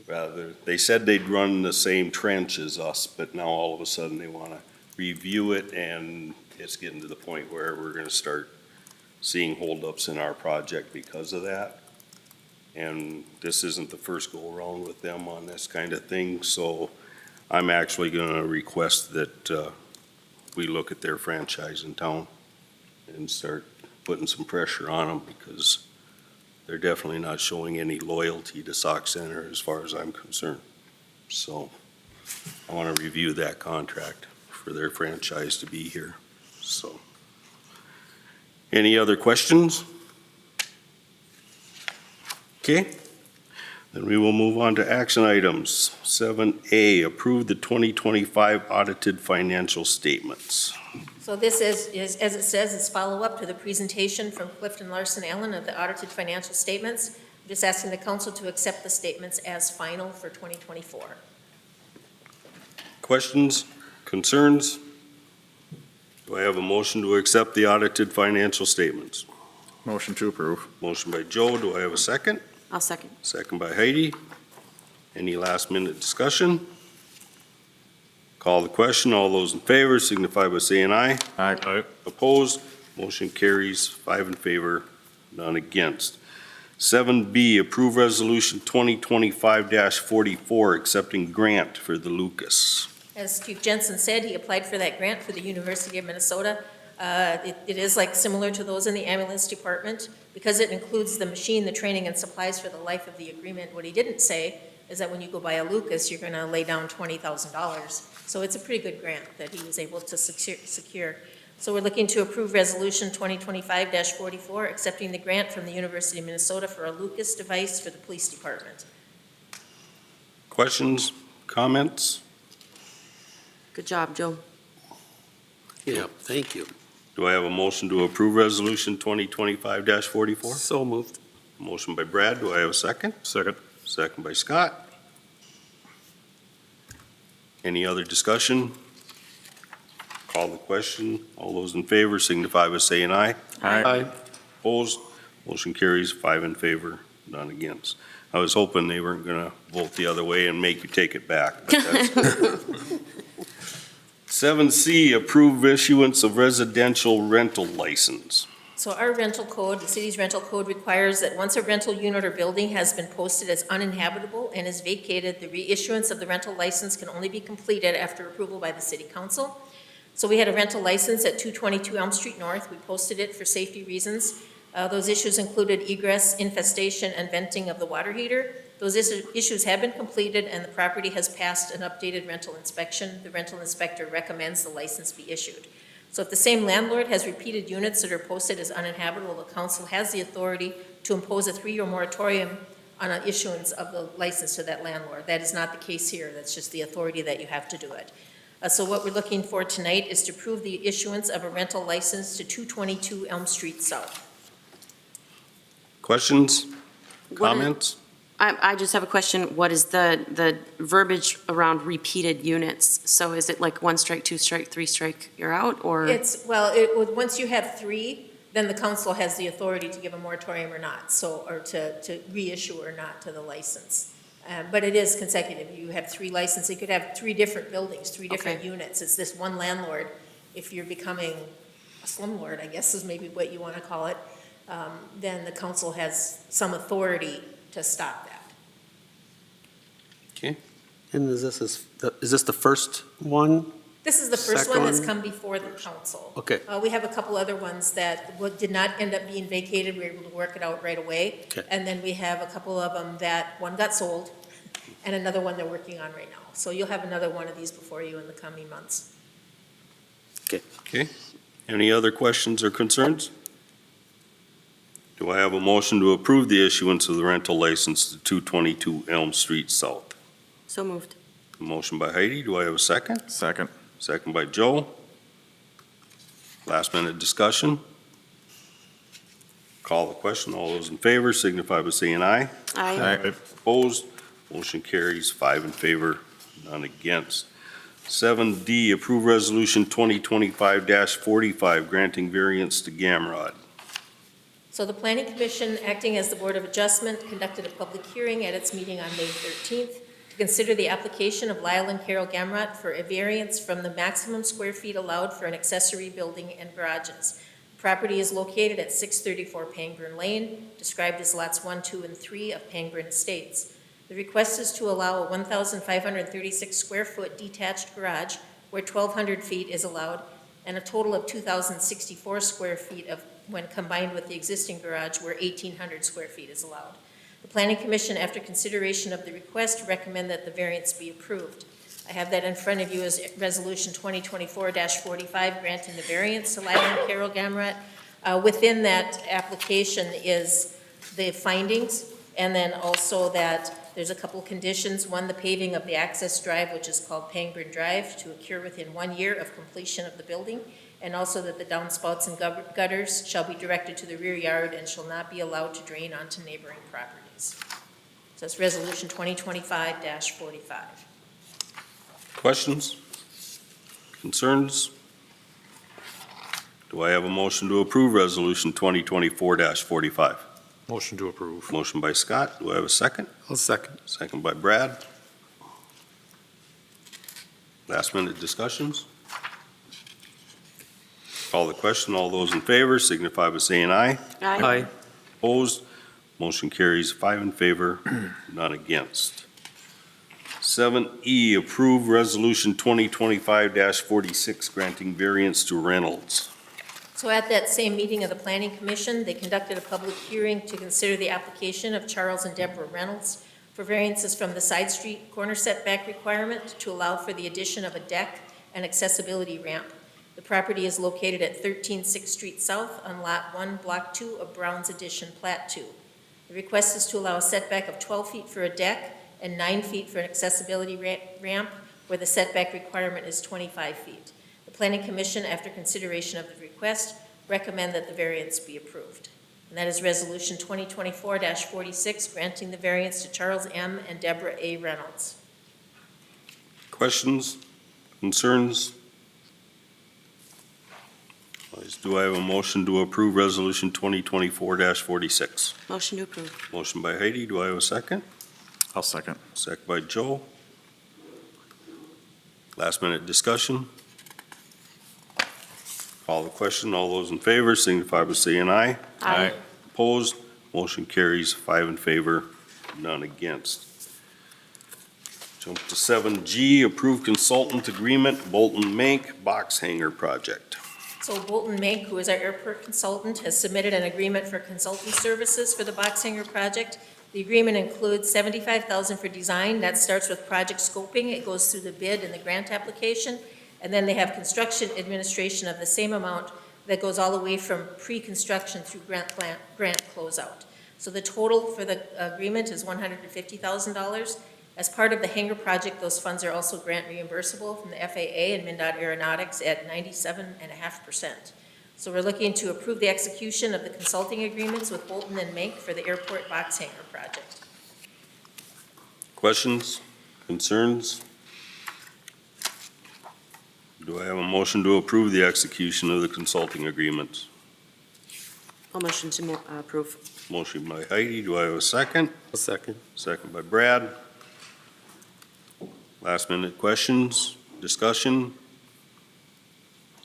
Rather, they said they'd run the same trench as us, but now all of a sudden they want to review it, and it's getting to the point where we're going to start seeing holdups in our project because of that. And this isn't the first go-around with them on this kind of thing, so I'm actually going to request that we look at their franchise in town and start putting some pressure on them, because they're definitely not showing any loyalty to Sauk Center as far as I'm concerned. So I want to review that contract for their franchise to be here, so. Any other questions? Okay, then we will move on to action items. 7A, approve the 2025 audited financial statements. So this is, as it says, is follow-up to the presentation from Clifton Larson Allen of the audited financial statements. I'm just asking the council to accept the statements as final for 2024. Questions, concerns? Do I have a motion to accept the audited financial statements? Motion to approve. Motion by Joe, do I have a second? I'll second. Second by Heidi. Any last minute discussion? Call the question. All those in favor signify by saying aye. Aye. Opposed? Motion carries 5 in favor, none against. 7B, approve resolution 2025-44, accepting grant for the Lucas. As Chief Jensen said, he applied for that grant for the University of Minnesota. It is like similar to those in the ambulance department because it includes the machine, the training, and supplies for the life of the agreement. What he didn't say is that when you go buy a Lucas, you're going to lay down $20,000. So it's a pretty good grant that he was able to secure. So we're looking to approve Resolution 2025-44, accepting the grant from the University of Minnesota for a Lucas device for the police department. Questions, comments? Good job, Joe. Yeah, thank you. Do I have a motion to approve resolution 2025-44? So moved. Motion by Brad, do I have a second? Second. Second by Scott. Any other discussion? Call the question. All those in favor signify by saying aye. Aye. Opposed? Motion carries 5 in favor, none against. I was hoping they weren't gonna vote the other way and make you take it back. But that's 7C, approve issuance of residential rental license. So our rental code, the city's rental code requires that once a rental unit or building has been posted as uninhabitable and is vacated, the reissuance of the rental license can only be completed after approval by the city council. So we had a rental license at 222 Elm Street North. We posted it for safety reasons. Those issues included egress, infestation, and venting of the water heater. Those issues have been completed and the property has passed an updated rental inspection. The rental inspector recommends the license be issued. So if the same landlord has repeated units that are posted as uninhabitable, the council has the authority to impose a 3-year moratorium on an issuance of the license to that landlord. That is not the case here. That's just the authority that you have to do it. So what we're looking for tonight is to approve the issuance of a rental license to 222 Elm Street South. Questions, What is- comments? I just have a question. What is the verbiage around repeated units? So is it like 1 strike, 2 strike, 3 strike, you're out, or? Once you have 3, then the council has the authority to give a moratorium or not, or to reissue or not to the license. But it is consecutive. You have 3 licenses. You could have 3 different buildings, 3 different units. It's this one landlord. If you're becoming a slumlord, I guess is maybe what you want to call it, then the council has some authority to stop that. Okay. And is this the first one? This is the first Second one that's one? come before the council. Okay. We have a couple other ones that did not end up being vacated. We were able to work it out right away. Okay. And then we have a couple of them that one got sold and another one they're working on right now. So you'll have another one of these before you in the coming months. Okay. Any other questions or concerns? Do I have a motion to approve the issuance of the rental license to 222 Elm Street South? So moved. Motion by Heidi. Do I have a second? Second. Second by Joe. Last minute discussion. Call the question. All those in favor signify by saying aye. Aye. Opposed? Motion carries 5 in favor, none against. 7D, approve resolution 2025-45, granting variance to Gamrod. So the Planning Commission, acting as the Board of Adjustment, conducted a public hearing at its meeting on May 13th to consider the application of Lyle and Carol Gamrot for a variance from the maximum square feet allowed for an accessory building and garages. The property is located at 634 Pangburn Lane, described as lots 1, 2, and 3 of Pangburn Estates. The request is to allow a 1,536 square foot detached garage where 1,200 feet is allowed, and a total of 2,064 square feet of, when combined with the existing garage, where 1,800 square feet is allowed. The Planning Commission, after consideration of the request, recommend that the variance be approved. I have that in front of you as Resolution 2024-45, granting the variance to Lyle and Carol Gamrot. Within that application is the findings, and then also that there's a couple conditions. One, the paving of the access drive, which is called Pangburn Drive, to occur within 1 year of completion of the building, and also that the downspouts and gutters shall be directed to the rear yard and shall not be allowed to drain onto neighboring properties. So that's Resolution 2025-45. Questions? Concerns? Do I have a motion to approve Resolution 2024-45? Motion to approve. Motion by Scott. Do I have a second? I'll second. Second by Brad. Last minute discussions? Call the question. All those in favor signify by saying aye. Aye. Opposed? Motion carries 5 in favor, none against. 7E, approve Resolution 2025-46, granting variance to Reynolds. So at that same meeting of the Planning Commission, they conducted a public hearing to consider the application of Charles and Deborah Reynolds for variances from the side street corner setback requirement to allow for the addition of a deck and accessibility ramp. The property is located at 13 6th Street South on Lot 1, Block 2 of Brown's Addition, Plat 2. The request is to allow a setback of 12 feet for a deck and 9 feet for an accessibility ramp, where the setback requirement is 25 feet. The Planning Commission, after consideration of the request, recommend that the variance be approved. And that is Resolution 2024-46, granting the variance to Charles M. and Deborah A. Reynolds. Questions? Concerns? Do I have a motion to approve Resolution 2024-46? Motion to approve. Motion by Heidi. Do I have a second? I'll second. Second by Joe. Last minute discussion? Call the question. All those in favor signify by saying aye. Aye. Opposed? Motion carries 5 in favor, none against. Jump to 7G, approve consultant agreement, Bolton Mank Box Hanger Project. So Bolton Mank, who is our airport consultant, has submitted an agreement for consultant services for the box hanger project. The agreement includes $75,000 for design. That starts with project scoping. It goes through the bid and the grant application. And then they have construction administration of the same amount that goes all the way from pre-construction through grant closeout. So the total for the agreement is $150,000. As part of the hangar project, those funds are also grant reimbursable from the FAA and MnDOT Aeronautics at 97.5%. So we're looking to approve the execution of the consulting agreements with Bolton and Mank for the airport box hangar project. Questions? Concerns? Do I have a motion to approve the execution of the consulting agreements? I'll motion to approve. Motion by Heidi. Do I have a second? A second. Second by Brad. Last minute questions, discussion?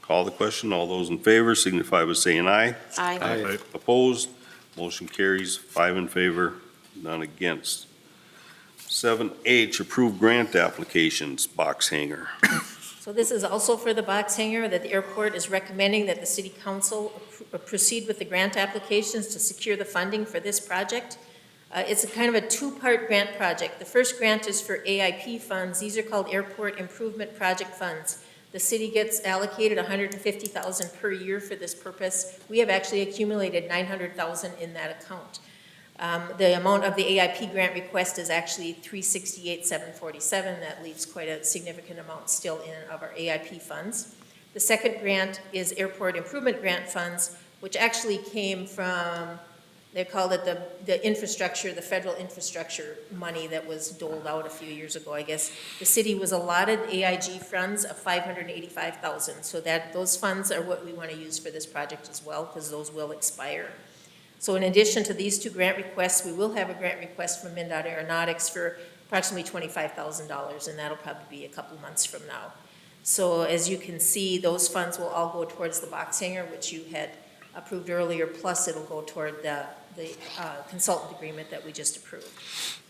Call the question. All those in favor signify by saying aye. Aye. Opposed? Motion carries 5 in favor, none against. 7H, approve grant applications, box hanger. So this is also for the box hangar that the airport is recommending that the city council proceed with the grant applications to secure the funding for this project. It's a kind of a two-part grant project. The first grant is for AIP funds. These are called Airport Improvement Project Funds. The city gets allocated $150,000 per year for this purpose. We have actually accumulated $900,000 in that account. The amount of the AIP grant request is actually $368,747. That leaves quite a significant amount still in of our AIP funds. The second grant is Airport Improvement Grant Funds, which actually came from, they called it the infrastructure, the federal infrastructure money that was doled out a few years ago, I guess. The city was allotted AIG funds of $585,000. So that those funds are what we want to use for this project as well, because those will expire. So in addition to these two grant requests, we will have a grant request from MnDOT Aeronautics for approximately $25,000, and that'll probably be a couple months from now. So as you can see, those funds will all go towards the box hangar, which you had approved earlier, plus it'll go toward the consultant agreement that we just approved.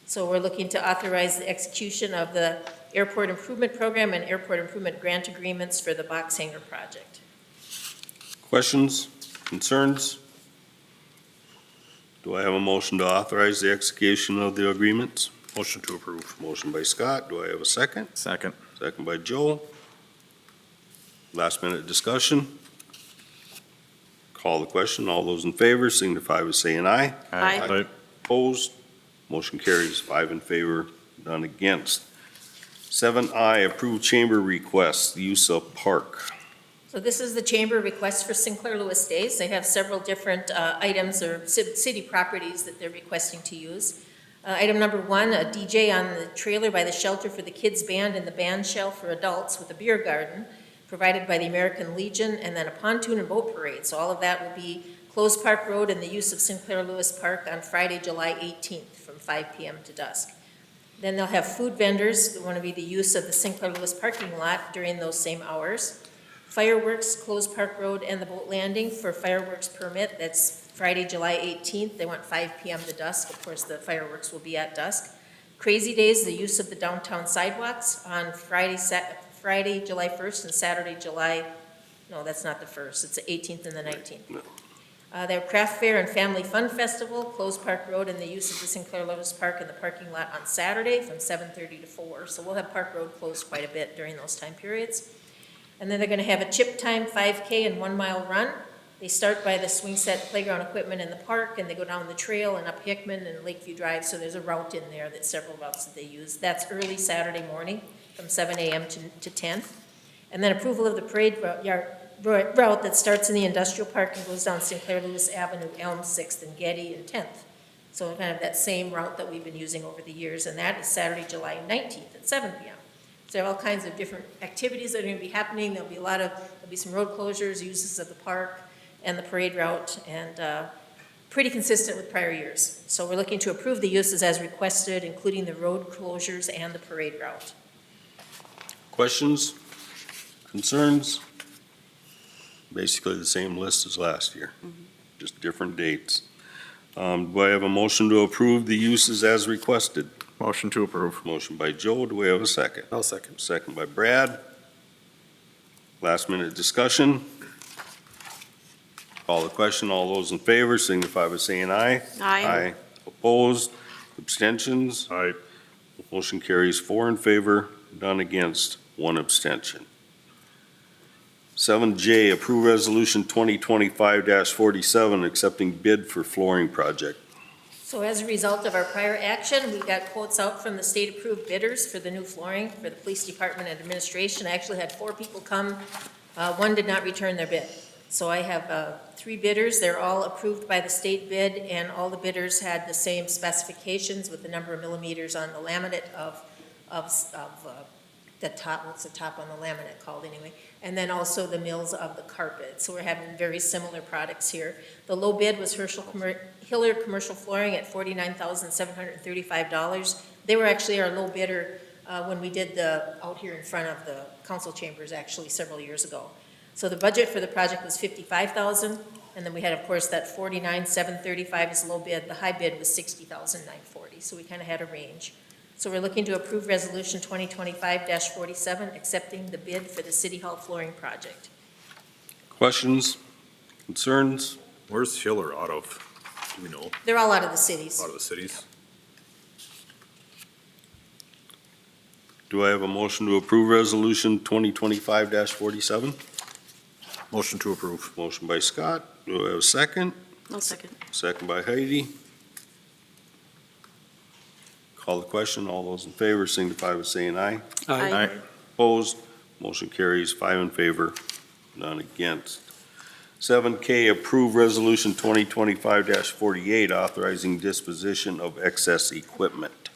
So we're looking to authorize the execution of the Airport Improvement Program and Airport Improvement Grant Agreements for the box hangar project. Questions, concerns? Do I have a motion to authorize the execution of the agreements? Motion to approve. Motion by Scott. Do I have a second? Second. Second by Joe. Last minute discussion. Call the question. All those in favor signify by saying aye. Aye. Opposed? Motion carries 5 in favor, none against. 7I, approve chamber requests, the use of park. So this is the chamber request for Sinclair Lewis Days. They have several different items or city properties that they're requesting to use. Item number 1, a DJ on the trailer by the shelter for the kids band and the band shell for adults with a beer garden provided by the American Legion, and then a pontoon and boat parade. So all of that will be closed Park Road and the use of Sinclair Lewis Park on Friday, July 18th from 5 p.m. to dusk. Then they'll have food vendors that want to be the use of the Sinclair Lewis parking lot during those same hours. Fireworks, closed Park Road and the boat landing for fireworks permit. That's Friday, July 18th. They want 5 p.m. to dusk. Of course, the fireworks will be at dusk. Crazy Days, the use of the downtown sidewalks on Friday, July 1st and Saturday, no, that's not the 1st. It's the 18th and the 19th. Their Craft Fair and Family Fun Festival, closed Park Road and the use of the Sinclair Lewis Park in the parking lot on Saturday from 7:30 to 4. So we'll have Park Road closed quite a bit during those time periods. And then they're going to have a chip time 5K and 1 mile run. They start by the swing set playground equipment in the park, and they go down the trail and up Hickman and Lakeview Drive. So there's a route in there, that's several routes that they use. That's early Saturday morning from 7 a.m. to 10. And then approval of the parade route that starts in the industrial park and goes down Sinclair Lewis Avenue, Elm, 6th, and Getty, and 10th. So kind of that same route that we've been using over the years, and that is Saturday, July 19th at 7 p.m. So there are all kinds of different activities that are going to be happening. There'll be some road closures, uses of the park, and the parade route, and pretty consistent with prior years. So we're looking to approve the uses as requested, including the road closures and the parade route. Questions, concerns? Basically the same list as last year, just different dates. Do I have a motion to approve the uses as requested? Motion to approve. Motion by Joe. Do we have a second? I'll second. Second by Brad. Last minute discussion. Call the question. All those in favor signify by saying aye. Aye. Opposed? Abstentions? Aye. Motion carries 4 in favor, none against, 1 abstention. 7J, approve resolution 2025-47, accepting bid for flooring project. So as a result of our prior action, we got quotes out from the state-approved bidders for the new flooring for the police department and administration. I actually had 4 people come. 1 did not return their bid. So I have 3 bidders. They're all approved by the state bid, and all the bidders had the same specifications with the number of millimeters on the laminate of the top, what's the top on the laminate called anyway, and then also the mills of the carpet. So we're having very similar products here. The low bid was Hiller Commercial Flooring at $49,735. They were actually our low bidder when we did out here in front of the council chambers actually several years ago. So the budget for the project was $55,000, and then we had, of course, that $49,735 is low bid. The high bid was $60,940. So we kind of had a range. So we're looking to approve resolution 2025-47, accepting the bid for the City Hall flooring project. Questions, concerns? Where's Hiller out of? Do we know? They're all out of the cities. Out of the cities? Do I have a motion to approve resolution 2025-47? Motion to approve. Motion by Scott. Do I have a second? I'll second. Second by Heidi. Call the question. All those in favor signify by saying aye. Aye. Opposed? Motion carries 5 in favor, none against. 7K, approve resolution 2025-48, authorizing disposition of excess equipment.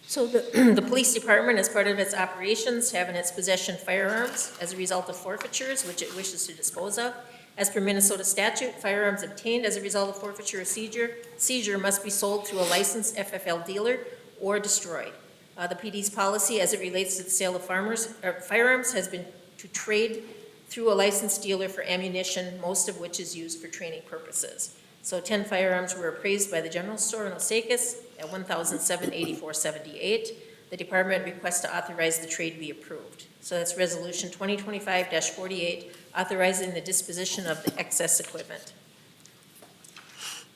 So the police department, as part of its operations, have in its possession firearms as a result of forfeitures, which it wishes to dispose of. As per Minnesota statute, firearms obtained as a result of forfeiture or seizure must be sold through a licensed FFL dealer or destroyed. The PD's policy as it relates to the sale of firearms has been to trade through a licensed dealer for ammunition, most of which is used for training purposes. So 10 firearms were appraised by the general store in Osakis at $1,784.78. The department requests to authorize the trade be approved. So that's Resolution 2025-48, authorizing the disposition of the excess equipment.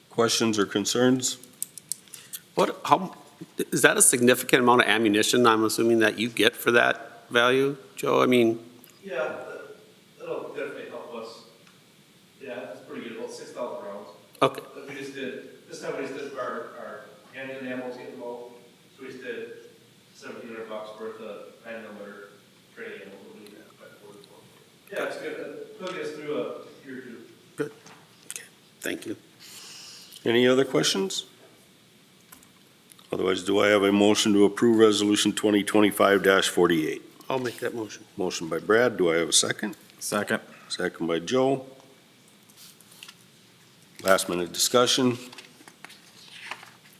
Questions or concerns? How, is that a significant amount of ammunition, I'm assuming, that you get for that value, Joe? I mean, Yeah, that'll definitely help us. Yeah, it's pretty good, about 6,000 rounds. okay, But we just did, this time we just did our handgun ammo to get low, so we just did $1,700 worth of 9mm training ammo. Yeah, it's good, it'll get us through a year or two. thank you. Any other questions? Otherwise, do I have a motion to approve Resolution 2025-48? I'll make that motion. Motion by Brad, do I have a second? Second. Second by Joe. Last minute discussion.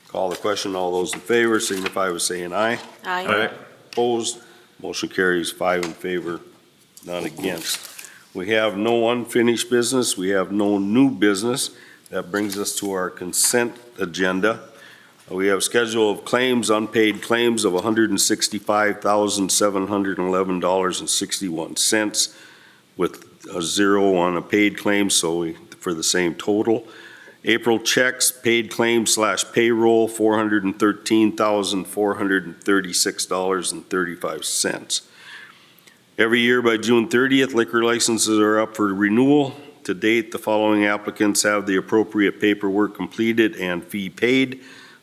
Call the question, all those in favor signify by saying aye. Aye. Opposed, motion carries 5 in favor, none against. We have no unfinished business, we have no new business. That brings us to our consent agenda. We have schedule of claims, unpaid claims of $165,711.61 with a zero on a paid claim, so for the same total. April checks, paid claims / payroll, $413,436.35. Every year by June 30th, liquor licenses are up for renewal. To date, the following applicants have the appropriate paperwork completed and fee paid.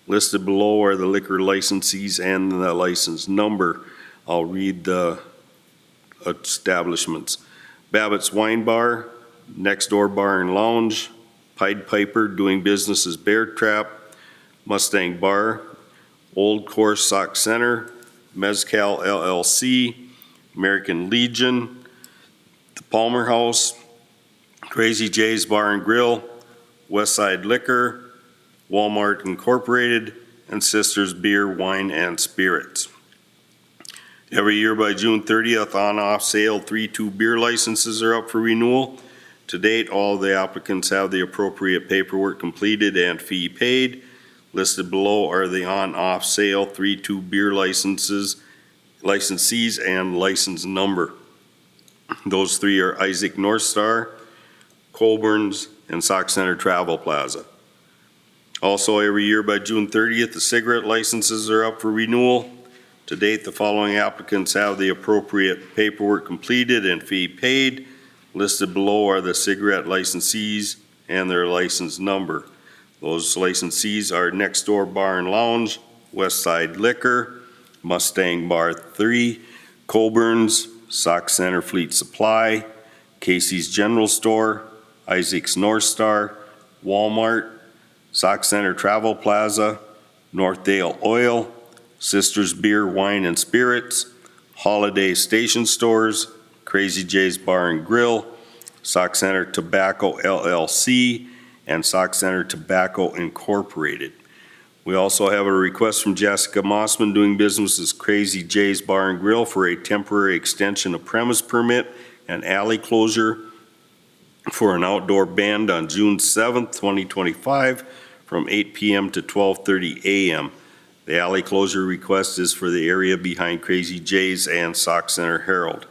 Listed below are the liquor licensees and the license number. I'll read the establishments. Babbitt's Wine Bar, Next Door Bar and Lounge, Pied Piper doing business as Bear Trap, Mustang Bar, Old Course Sauk Center, Mezcal LLC, American Legion, the Palmer House, Crazy J's Bar and Grill, Westside Liquor, Walmart Incorporated, and Sisters Beer, Wine, and Spirits. Every year by June 30th, on-off sale 3-2 beer licenses are up for renewal. To date, all the applicants have the appropriate paperwork completed and fee paid. Listed below are the on-off sale 3-2 beer licensees and license number. Those three are Isaac North Star, Colburn's, and Sauk Center Travel Plaza. Also, every year by June 30th, the cigarette licenses are up for renewal. To date, the following applicants have the appropriate paperwork completed and fee paid. Listed below are the cigarette licensees and their license number. Those licensees are Next Door Bar and Lounge, Westside Liquor, Mustang Bar 3, Colburn's, Sauk Center Fleet Supply, Casey's General Store, Isaac's North Star, Walmart, Sauk Center Travel Plaza, Northdale Oil, Sisters Beer, Wine, and Spirits, Holiday Station Stores, Crazy J's Bar and Grill, Sauk Center Tobacco LLC, and Sauk Center Tobacco Incorporated. We also have a request from Jessica Mossman doing business as Crazy J's Bar and Grill for a temporary extension of premise permit and alley closure for an outdoor band on June 7th, 2025 from 8 p.m. to 12:30 a.m. The alley closure request is for the area behind Crazy J's and Sauk Center Herald.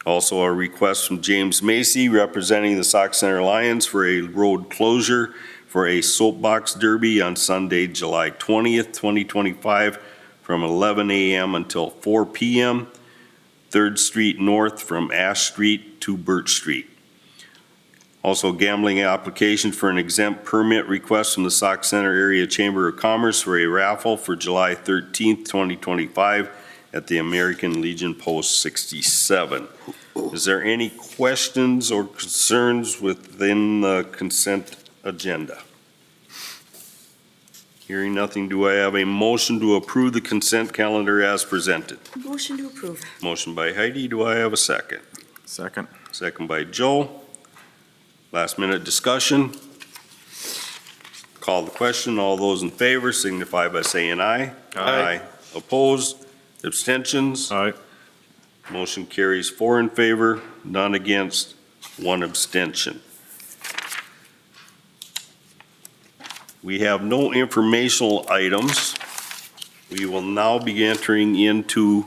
Also a request from James Macy representing the Sauk Center Lions for a road closure for a soapbox derby on Sunday, July 20th, 2025 from 11 a.m. until 4 p.m. 3rd Street North from Ash Street to Birch Street. Also gambling application for an exempt permit request from the Sauk Center Area Chamber of Commerce for a raffle for July 13th, 2025 at the American Legion Post 67. Is there any questions or concerns within the consent agenda? Hearing nothing, do I have a motion to approve the consent calendar as presented? Motion to approve. Motion by Heidi, do I have a second? Second. Second by Joe. Last minute discussion. Call the question. All those in favor signify by saying aye. Aye. Opposed? Abstentions? Aye. Motion carries 4 in favor, none against, 1 abstention. We have no informational items. We will now be entering into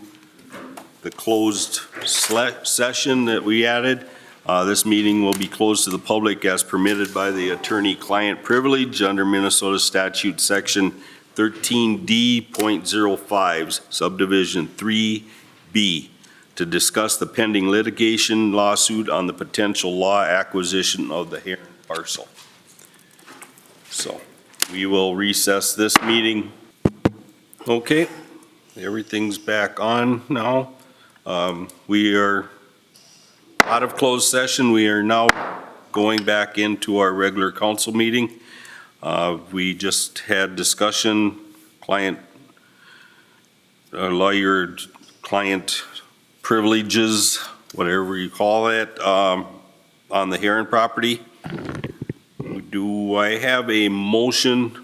the closed session that we added. This meeting will be closed to the public as permitted by the attorney-client privilege under Minnesota Statute Section 13D.05, Subdivision 3B, to discuss the pending litigation lawsuit on the potential law acquisition of the Heron parcel. So we will recess this meeting. Okay, everything's back on now. We are out of closed session. We are now going back into our regular council meeting. We just had discussion, lawyer-client privileges, whatever you call it, on the Heron property. Do I have a motion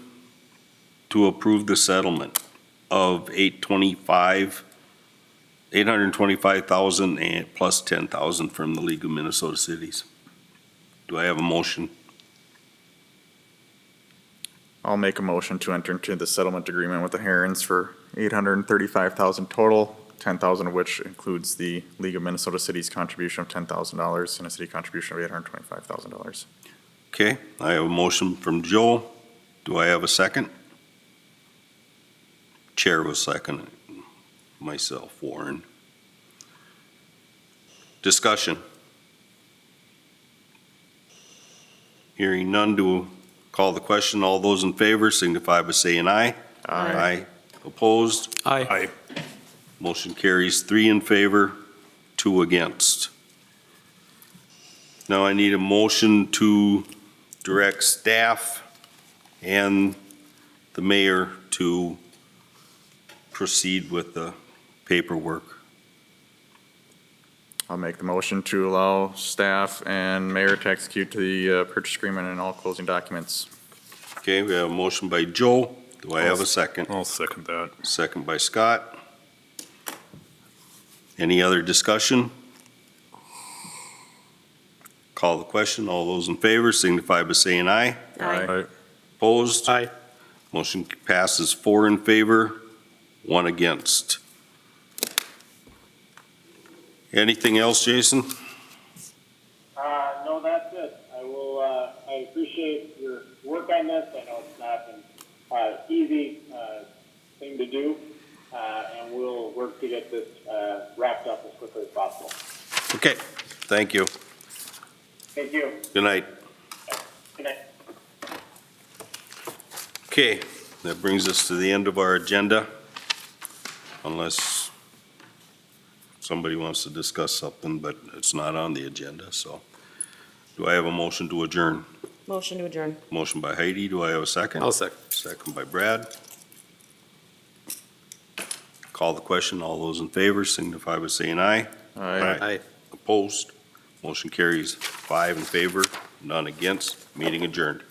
to approve the settlement of $825,000 and plus $10,000 from the League of Minnesota Cities? Do I have a motion? I'll make a motion to enter into the settlement agreement with the Herons for $835,000 total, $10,000 of which includes the League of Minnesota Cities contribution of $10,000 and a city contribution of $825,000. Okay, I have a motion from Joe. Do I have a second? Chair will second it. Myself, Warren. Discussion. Hearing none, do call the question. All those in favor signify by saying aye. Aye. Opposed? Aye. Motion carries 3 in favor, 2 against. Now I need a motion to direct staff and the mayor to proceed with the paperwork. I'll make the motion to allow staff and mayor to execute the purchase agreement and all closing documents. Okay, we have a motion by Joe. Do I have a second? I'll second that. Second by Scott. Any other discussion? Call the question. All those in favor signify by saying aye. Aye. Opposed? Aye. Motion passes 4 in favor, 1 against. Anything else, Jason? No, that's it. I appreciate your work on this. I know it's not an easy thing to do, and we'll work to get this wrapped up as quickly as possible. Okay, thank you. Thank you. Good night. Good night. Okay, that brings us to the end of our agenda, unless somebody wants to discuss something, but it's not on the agenda, so. Do I have a motion to adjourn? Motion to adjourn. Motion by Heidi, do I have a second? I'll second. Second by Brad. Call the question, all those in favor signify by saying aye. Aye. Opposed? Motion carries 5 in favor, none against, meeting adjourned.